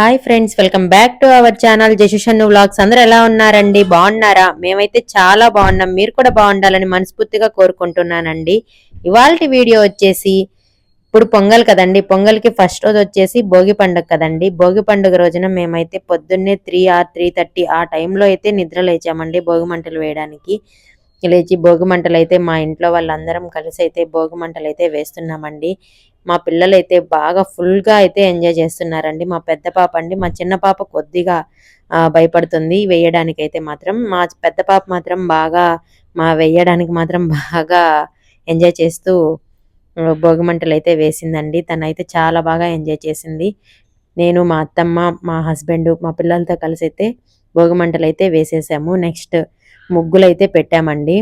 Hi friends, welcome back to our channel Jashushannu vlogs. అందరూ ఎలా ఉన్నారండి? బాగున్నారా? మేమైతే చాలా బాగున్నాం. మీరు కూడా బాగుండాలని మనస్ఫూర్తిగా కోరుకుంటున్నానండి. ఇవాల్టి వీడియో వచ్చేసి ఇప్పుడు పొంగల్ కదండి. పొంగల్కి ఫస్ట్ రోజు వచ్చేసి భోగి పండుగ కదండి. భోగి పండుగ రోజున మేమైతే పొద్దున్నే 3 ఆర్ 3:30 ఆ టైంలో అయితే నిద్ర లేచామండి భోగి మంటలు వేయడానికి. లేచి భోగి మంటలు అయితే మా ఇంట్లో వాళ్ళందరం కలిసి అయితే భోగి మంటలు అయితే వేస్తున్నామండి. మా పిల్లలైతే బాగా ఫుల్‌గా అయితే ఎంజాయ్ చేస్తున్నారండి. మా పెద్ద పాప అండి. మా చిన్న పాప కొద్దిగా భయపడుతుంది వేయడానికైతే మాత్రం. మా పెద్ద పాప మాత్రం బాగా వేయడానికి మాత్రం బాగా ఎంజాయ్ చేస్తూ భోగి మంటలైతే వేసిందండి. తనైతే చాలా బాగా ఎంజాయ్ చేసింది. నేను, మా అత్తమ్మ, మా హస్బెండ్, మా పిల్లలతో కలిసైతే భోగి మంటలైతే వేసేసాము. నెక్స్ట్ ముగ్గులైతే పెట్టామండి.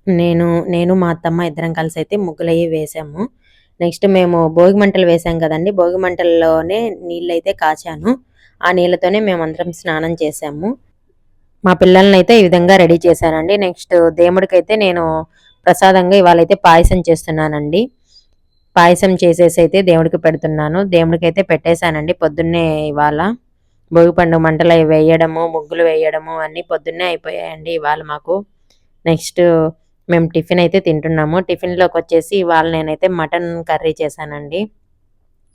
నేను నేను మా అత్తమ్మ ఇద్దరం కలిసైతే ముగ్గులయ్యి వేసాము. నెక్స్ట్ మేము భోగి మంటలు వేసాం కదండీ! భోగి మంటల్లోనే నీళ్ళైతే కాచాను. ఆ నీళ్ళతోనే మేమందరం స్నానం చేశాము. మా పిల్లలనైతే ఈ విధంగా రెడీ చేశానండి. నెక్స్ట్ దేవుడికైతే నేను ప్రసాదంగా ఇవాళైతే పాయసం చేస్తున్నానండి. పాయసం చేసేసి అయితే దేవుడికి పెడుతున్నాను. దేవుడికైతే పెట్టేశానండి పొద్దున్నే ఇవాళ. భోగి పండు మంటలు అవి వేయడము, ముగ్గులు వేయడము అన్నీ పొద్దున్నే అయిపోయాయండి ఇవాళ మాకు. నెక్స్ట్ మేము టిఫిన్ అయితే తింటున్నాము. టిఫిన్‌లోకి వచ్చేసి ఇవాళ నేనైతే మటన్ కర్రీ చేశానండి.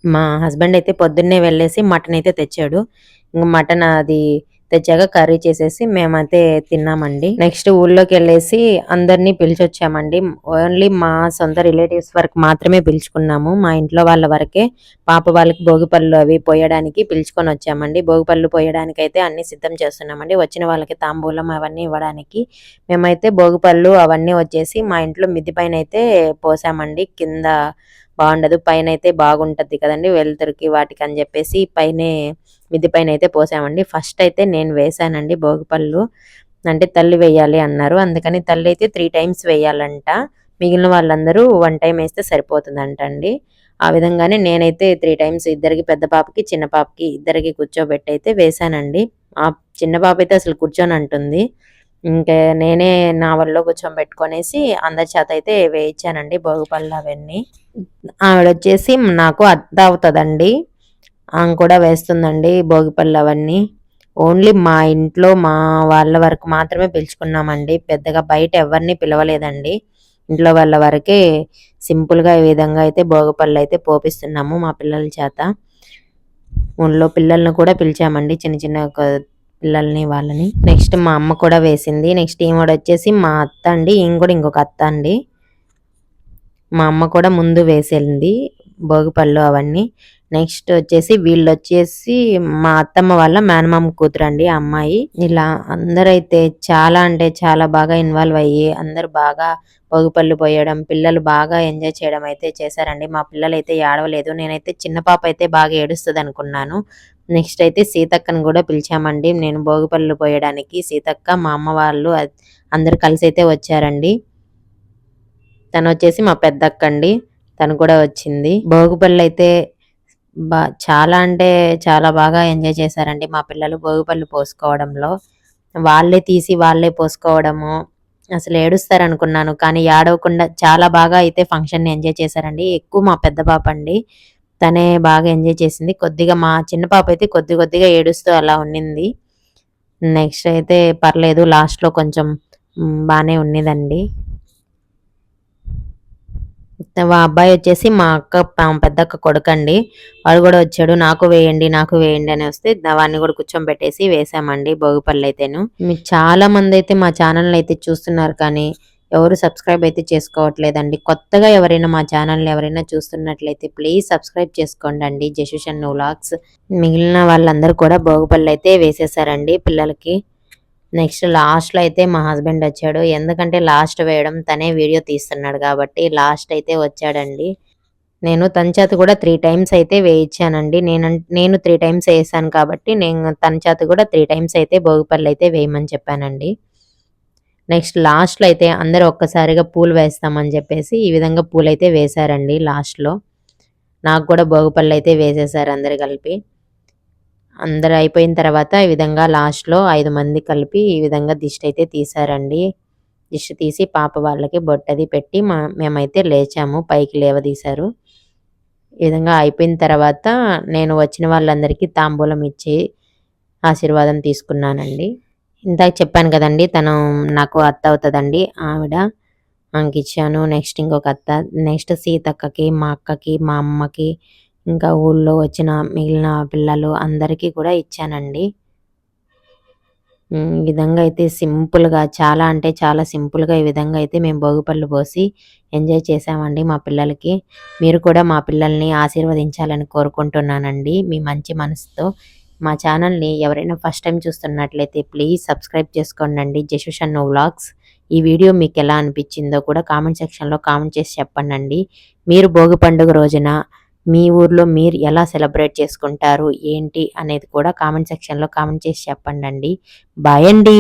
మా హస్బెండ్ అయితే పొద్దున్నే వెళ్ళేసి మటన్ అయితే తెచ్చాడు. ఇంక మటన్ అది తెచ్చాక కర్రీ చేసేసి మేమైతే తిన్నామండి. నెక్స్ట్ ఊళ్ళోకెళ్ళేసి అందరిని పిలిచొచ్చామండి. ఓన్లీ మా సొంత రిలేటివ్స్ వరకు మాత్రమే పిలుచుకున్నాము. మా ఇంట్లో వాళ్ళ వరకే పాప వాళ్ళకి భోగిపళ్ళు అవి పోయడానికి పిలుచుకొని వచ్చామండి. భోగిపళ్ళు పోయడానికైతే అన్నీ సిద్ధం చేస్తున్నామండి. వచ్చిన వాళ్ళకి తాంబూలం అవన్నీ ఇవ్వడానికి. మేమైతే భోగిపళ్ళు అవన్నీ వచ్చేసి మా ఇంట్లో మిద్ది పైనైతే పోసామండి. కింద బాగుండదు, పైనైతే బాగుంటది కదండి వెలుతురుకి వాటికి అని చెప్పేసి పైనే మిద్ది పైనైతే పోసామండి. ఫస్ట్ అయితే నేను వేసానండి భోగిపళ్ళు. అంటే తల్లి వేయాలి అన్నారు. అందుకని తల్లి అయితే 3 టైమ్స్ వేయాలంట. మిగిలిన వాళ్ళందరూ 1 టైమ్ వేస్తే సరిపోతుందంట అండి. ఆ విధంగానే నేనైతే 3 టైమ్స్ ఇద్దరికి, పెద్ద పాపకి, చిన్న పాపకి ఇద్దరికి కూర్చోబెట్టి అయితే వేసానండి. ఆ చిన్న పాప అయితే అసలు కూర్చోనంటుంది. ఇంకా నేనే నా ఒళ్ళో కూర్చోబెట్టుకొనేసి అందరి చేత అయితే వేయించానండి భోగిపళ్ళు అవన్నీ. ఆవిడొచ్చేసి నాకు అత్త అవుతదండి. ఆమె కూడా వేస్తుందండి భోగిపళ్ళు అవన్నీ. ఓన్లీ మా ఇంట్లో మా వాళ్ళ వరకు మాత్రమే పిలుచుకున్నామండి. పెద్దగా బయట ఎవరిని పిలవలేదండి. ఇంట్లో వాళ్ళ వరకే సింపుల్‌గా ఈ విధంగా అయితే భోగిపళ్ళైతే పోపిస్తున్నాము మా పిల్లల చేత. ఊళ్ళో పిల్లల్ని కూడా పిలిచామండి. చిన్న చిన్న పిల్లల్ని వాళ్ళని. నెక్స్ట్ మా అమ్మ కూడా వేసింది. నెక్స్ట్ ఈవిడొచ్చేసి మా అత్త అండి. ఈమె కూడా ఇంకొక అత్త అండి. మా అమ్మ కూడా ముందు వేసింది భోగిపళ్ళు అవన్నీ. నెక్స్ట్ వచ్చేసి వీళ్ళొచ్చేసి మా అత్తమ్మ వాళ్ళ మేనమామ కూతురండి ఆ అమ్మాయి. ఇలా అందరైతే చాలా అంటే చాలా బాగా ఇన్వాల్వ్ అయ్యి అందరూ బాగా భోగిపళ్ళు పోయడం, పిల్లలు బాగా ఎంజాయ్ చేయడం అయితే చేశారండి. మా పిల్లలైతే ఏడవలేదు. నేనైతే చిన్న పాప అయితే బాగా ఏడుస్తదనుకున్నాను. నెక్స్ట్ అయితే సీతక్కని కూడా పిలిచామండి. నేను భోగిపళ్ళు పోయడానికి సీతక్క, మా అమ్మ వాళ్ళు అందరూ కలిసైతే వచ్చారండి. తనొచ్చేసి మా పెద్దక్కండి. తను కూడా వచ్చింది. భోగిపళ్ళైతే చాలా అంటే చాలా బాగా ఎంజాయ్ చేశారండి మా పిల్లలు భోగిపళ్ళు పోసుకోవడంలో. వాళ్ళే తీసి వాళ్ళే పోసుకోవడము. అసలు ఏడుస్తారనుకున్నాను. కానీ ఏడవకుండా చాలా బాగా అయితే ఫంక్షన్‌ని ఎంజాయ్ చేశారండి. ఎక్కువ మా పెద్ద పాప అండి. తనే బాగా ఎంజాయ్ చేసింది. కొద్దిగా మా చిన్న పాప అయితే కొద్దిగా ఏడుస్తూ అలా ఉన్నింది. నెక్స్ట్ అయితే పర్లేదు లాస్ట్‌లో కొంచెం బానే ఉన్నిదండి. మా అబ్బాయి వచ్చేసి మా పెద్దక్క కొడుకండి. వాడు కూడా వచ్చాడు. నాకు వేయండి, నాకు వేయండి అని వస్తే వాడిని కూడా కూర్చోబెట్టేసి వేసామండి భోగిపళ్ళైతేను. మీకు చాలా మంది అయితే మా ఛానల్ని అయితే చూస్తున్నారు కానీ ఎవరు సబ్స్క్రైబ్ అయితే చేసుకోవట్లేదండి. కొత్తగా ఎవరైనా మా ఛానల్ని ఎవరైనా చూస్తున్నట్లయితే ప్లీజ్ సబ్స్క్రైబ్ చేసుకోండి జషుషన్ వ్లాగ్స్. మిగిలిన వాళ్ళందరూ కూడా భోగిపళ్ళు అయితే వేసేసారండి పిల్లలకి. నెక్స్ట్ లాస్ట్‌లో అయితే మా హస్బెండ్ వచ్చాడు. ఎందుకంటే లాస్ట్ వేయడం తనే వీడియో తీస్తున్నాడు కాబట్టి లాస్ట్ అయితే వచ్చాడండి. నేను తన చేత కూడా 3 టైమ్స్ అయితే వేయించానండి. నేను 3 టైమ్స్ ఏసాను కాబట్టి నేను తన చేత కూడా 3 టైమ్స్ అయితే భోగిపళ్ళైతే వేయమని చెప్పానండి. నెక్స్ట్ లాస్ట్‌లో అయితే అందరూ ఒక్కసారిగా పూలు వేస్తామని చెప్పేసి ఈ విధంగా పూలైతే వేశారండి లాస్ట్‌లో. నాకు కూడా భోగిపళ్ళైతే వేసేసారు అందరూ కలిపి. అందరూ అయిపోయిన తర్వాత ఈ విధంగా లాస్ట్‌లో 5 మంది కలిపి ఈ విధంగా దిష్టైతే తీశారండి. దిష్టి తీసి పాప వాళ్ళకి బొట్టది పెట్టి మేమైతే లేచాము. పైకి లేవదీశారు. ఈ విధంగా అయిపోయిన తర్వాత నేను వచ్చిన వాళ్ళందరికీ తాంబూలం ఇచ్చి ఆశీర్వాదం తీసుకున్నానండి. ఇందాక చెప్పాను కదండీ! తను నాకు అత్త అవుతదండి ఆవిడ. ఆమెకిచ్చాను. నెక్స్ట్ ఇంకొక అత్త, నెక్స్ట్ సీతక్కకి, మా అక్కకి, మా అమ్మకి, ఇంకా ఊళ్ళో వచ్చిన మిగిలిన పిల్లలు అందరికీ కూడా ఇచ్చానండి. ఈ విధంగా అయితే సింపుల్‌గా చాలా అంటే చాలా సింపుల్‌గా ఈ విధంగా అయితే మేము భోగిపళ్ళు పోసి ఎంజాయ్ చేశామండి మా పిల్లలకి. మీరు కూడా మా పిల్లల్ని ఆశీర్వదించాలని కోరుకుంటున్నానండి మీ మంచి మనసుతో. మా ఛానల్‌ని ఎవరైనా ఫస్ట్ టైమ్ చూస్తున్నట్లయితే ప్లీజ్ సబ్స్క్రైబ్ చేసుకోండండి 'జషు షన్ను వ్లాగ్స్'. ఈ వీడియో మీకెలా అనిపించిందో కూడా కామెంట్ సెక్షన్‌లో కామెంట్ చేసి చెప్పండండి. మీరు భోగి పండుగ రోజున మీ ఊర్లో మీరు ఎలా సెలబ్రేట్ చేసుకుంటారు? ఏంటి? అనేది కూడా కామెంట్ సెక్షన్‌లో కామెంట్ చేసి చెప్పండండి. బాయ్ అండి.